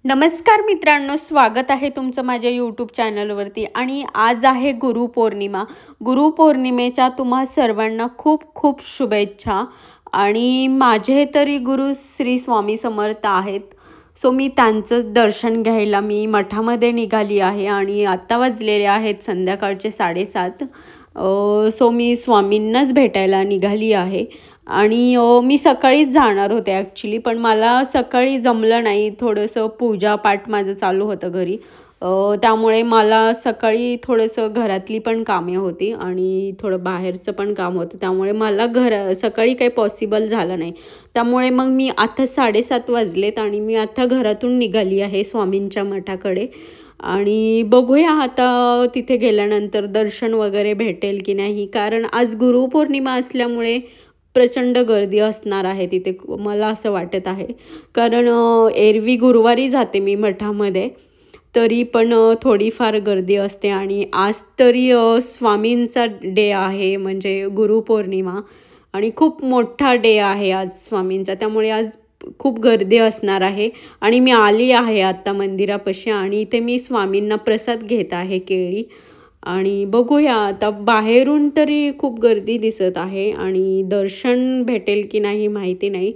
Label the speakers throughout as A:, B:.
A: नमस्कार मित्रांनो, स्वागत आहे तुमचं माझ्या यूट्यूब चॅनलवरती. आणि आज आहे गुरुपौर्णिमा. गुरुपौर्णिमेच्या तुम्हा सर्वांना खूप खूप शुभेच्छा. आणि माझे तरी गुरु श्री स्वामी समर्थ आहेत. सो मी त्यांचं दर्शन घ्यायला मी मठामध्ये निघाली आहे आणि आत्ता वाजलेले आहेत संध्याकाळचे 7:30. सो मी स्वामींनाच भेटायला निघाली आहे. आणि मी सकाळीच जाणार होते ॲक्च्युली, पण मला सकाळी जमलं नाही. थोडंसं पूजापाठ माझं चालू होतं घरी, त्यामुळे मला सकाळी थोडंसं घरातली पण कामे होती आणि थोडं बाहेरचं पण काम होतं, त्यामुळे मला सकाळी काही पॉसिबल झालं नाही. त्यामुळे मग मी आता 7:30 वाजलेत आणि मी आता घरातून निघाली आहे स्वामींच्या मठाकडे. आणि बघूया आता तिथे गेल्यानंतर दर्शन वगैरे भेटेल की नाही, कारण आज गुरुपौर्णिमा असल्यामुळे प्रचंड गर्दी असणार आहे तिथे, मला असं वाटत आहे. कारण एरवी गुरुवारी जाते मी मठामध्ये, तरी पण थोडीफार गर्दी असते. आणि आज तरी स्वामींचा डे आहे, म्हणजे गुरुपौर्णिमा, आणि खूप मोठा डे आहे आज स्वामींचा, त्यामुळे आज खूप गर्दी असणार आहे. आणि मी आली आहे आत्ता मंदिरापाशी आणि इथे मी स्वामींना प्रसाद घेत आहे, केळी. आणि बघूया आता, बाहेरून तरी खूप गर्दी दिसत आहे आणि दर्शन भेटेल की नाही माहिती नाही.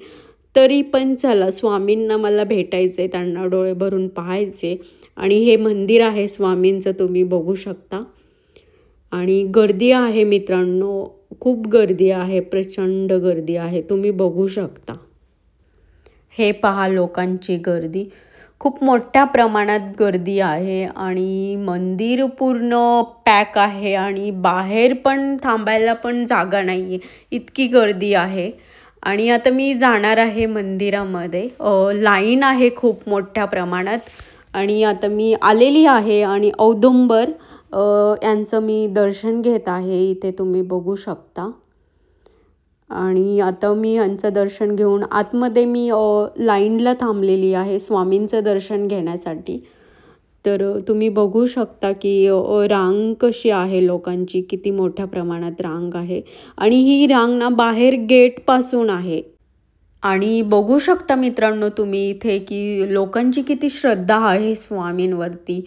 A: तरी पण चला, स्वामींना मला भेटायचं आहे, त्यांना डोळे भरून पाहायचे. आणि हे मंदिर आहे स्वामींचं, तुम्ही बघू शकता. आणि गर्दी आहे मित्रांनो, खूप गर्दी आहे, प्रचंड गर्दी आहे, तुम्ही बघू शकता. हे पहा लोकांची गर्दी, खूप मोठ्या प्रमाणात गर्दी आहे आणि मंदिर पूर्ण पॅक आहे आणि बाहेर पण थांबायला पण जागा नाही आहे, इतकी गर्दी आहे. आणि आता मी जाणार आहे मंदिरामध्ये. लाईन आहे खूप मोठ्या प्रमाणात. आणि आता मी आलेली आहे आणि औदुंबर यांचं मी दर्शन घेत आहे, इथे तुम्ही बघू शकता. आणि आता मी यांचं दर्शन घेऊन आतमध्ये मी लाईनला थांबलेली आहे स्वामींचं दर्शन घेण्यासाठी. तर तुम्ही बघू शकता की रांग कशी आहे लोकांची, किती मोठ्या प्रमाणात रांग आहे. आणि ही रांग ना बाहेर गेटपासून आहे. आणि बघू शकता मित्रांनो तुम्ही इथे की लोकांची किती श्रद्धा आहे स्वामींवरती.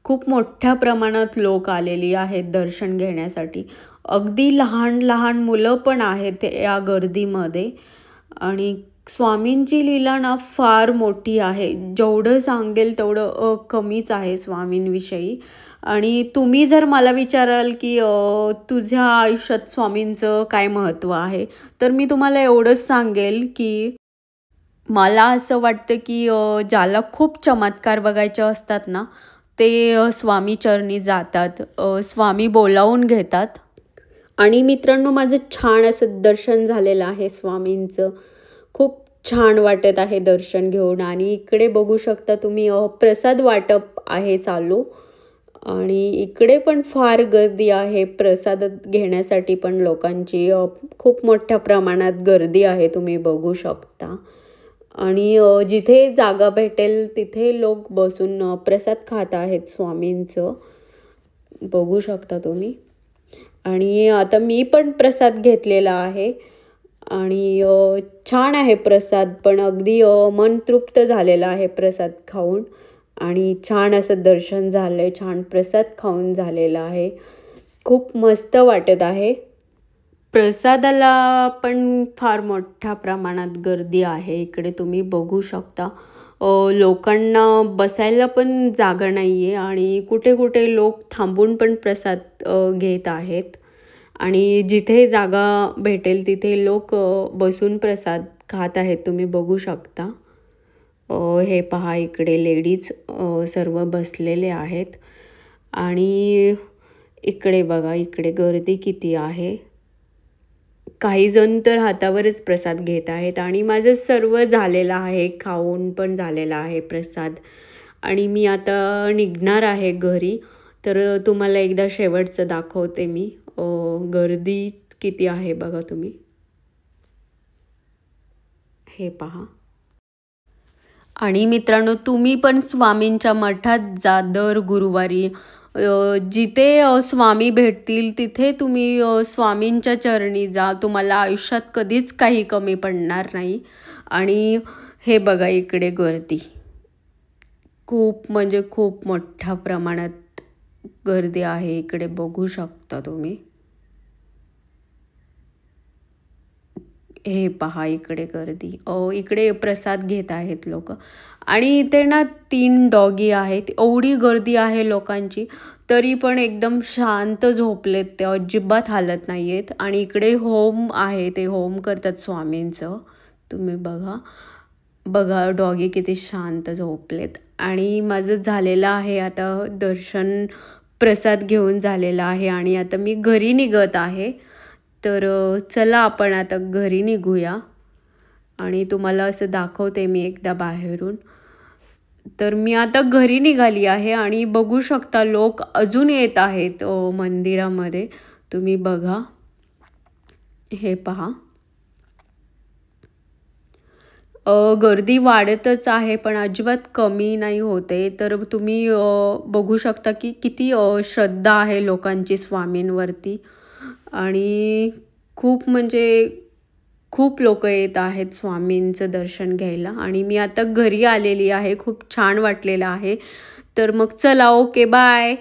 A: खूप मोठ्या प्रमाणात लोक आलेली आहेत दर्शन घेण्यासाठी. अगदी लहान लहान मुलं पण आहेत या गर्दीमध्ये. आणि स्वामींची लीला ना फार मोठी आहे, जेवढं सांगेल तेवढं कमीच आहे स्वामींविषयी. आणि तुम्ही जर मला विचाराल की तुझ्या आयुष्यात स्वामींचं काय महत्त्व आहे, तर मी तुम्हाला एवढंच सांगेल की मला असं वाटतं की ज्याला खूप चमत्कार बघायचे असतात ना, ते स्वामी चरणी जातात, स्वामी बोलावून घेतात. आणि मित्रांनो, माझं छान असं दर्शन झालेलं आहे स्वामींचं. खूप छान वाटत आहे दर्शन घेऊन. आणि इकडे बघू शकता तुम्ही प्रसाद वाटप आहे चालू. आणि इकडे पण फार गर्दी आहे प्रसाद घेण्यासाठी पण लोकांची, खूप मोठ्या प्रमाणात गर्दी आहे, तुम्ही बघू शकता. आणि जिथे जागा भेटेल तिथे लोक बसून प्रसाद खात आहेत स्वामींचं, बघू शकता तुम्ही. आणि आता मी पण प्रसाद घेतलेला आहे आणि छान आहे प्रसाद, पण अगदी मन तृप्त झालेलं आहे प्रसाद खाऊन. आणि छान असं दर्शन झालं आहे, छान प्रसाद खाऊन झालेला आहे, खूप मस्त वाटत आहे. प्रसादाला पण फार मोठ्या प्रमाणात गर्दी आहे, इकडे तुम्ही बघू शकता. लोकांना बसायला पण जागा नाही आहे आणि कुठे कुठे लोक थांबून पण प्रसाद घेत आहेत. आणि जिथे जागा भेटेल तिथे लोक बसून प्रसाद खात आहेत, तुम्ही बघू शकता. हे पहा, इकडे लेडीज सर्व बसलेले आहेत. आणि इकडे बघा, इकडे गर्दी किती आहे. काही जण तर हातावरच प्रसाद घेत आहेत. आणि माझं सर्व झालेलं आहे, खाऊन पण झालेलं आहे प्रसाद. आणि मी आता निघणार आहे घरी. तर तुम्हाला एकदा शेवटचं दाखवते मी. गर्दी किती आहे बघा तुम्ही, हे पहा. आणि मित्रांनो, तुम्ही पण स्वामींच्या मठात जा दर गुरुवारी. जिथे स्वामी भेटतील तिथे तुम्ही स्वामींच्या चरणी जा, तुम्हाला आयुष्यात कधीच काही कमी पडणार नाही. आणि हे बघा, इकडे गर्दी, खूप म्हणजे खूप मोठ्या प्रमाणात गर्दी आहे इकडे, बघू शकता तुम्ही. हे पहा इकडे गर्दी. इकडे प्रसाद घेत आहेत लोक. आणि इथे ना 3 डॉगी आहेत. एवढी गर्दी आहे लोकांची, तरी पण एकदम शांत झोपलेत ते, अजिबात हालत नाही आहेत. आणि इकडे होम आहे, ते होम करतात स्वामींचं. तुम्ही बघा बघा डॉगी किती शांत झोपलेत. आणि माझं झालेलं आहे आता दर्शन, प्रसाद घेऊन झालेला आहे आणि आता मी घरी निघत आहे. तर चला आपण आता घरी निघूया आणि तुम्हाला असं दाखवते मी एकदा बाहेरून. तर मी आता घरी निघाली आहे आणि बघू शकता लोक अजून येत आहेत मंदिरामध्ये. तुम्ही बघा, हे पहा. गर्दी वाढतच आहे पण अजिबात कमी नाही होते. तर तुम्ही बघू शकता की किती श्रद्धा आहे लोकांची स्वामींवरती. आणि खूप म्हणजे खूप लोक येत आहेत स्वामींचं दर्शन घ्यायला. आणि मी आता घरी आलेली आहे, खूप छान वाटलेलं आहे. तर मग चला, ओके, बाय.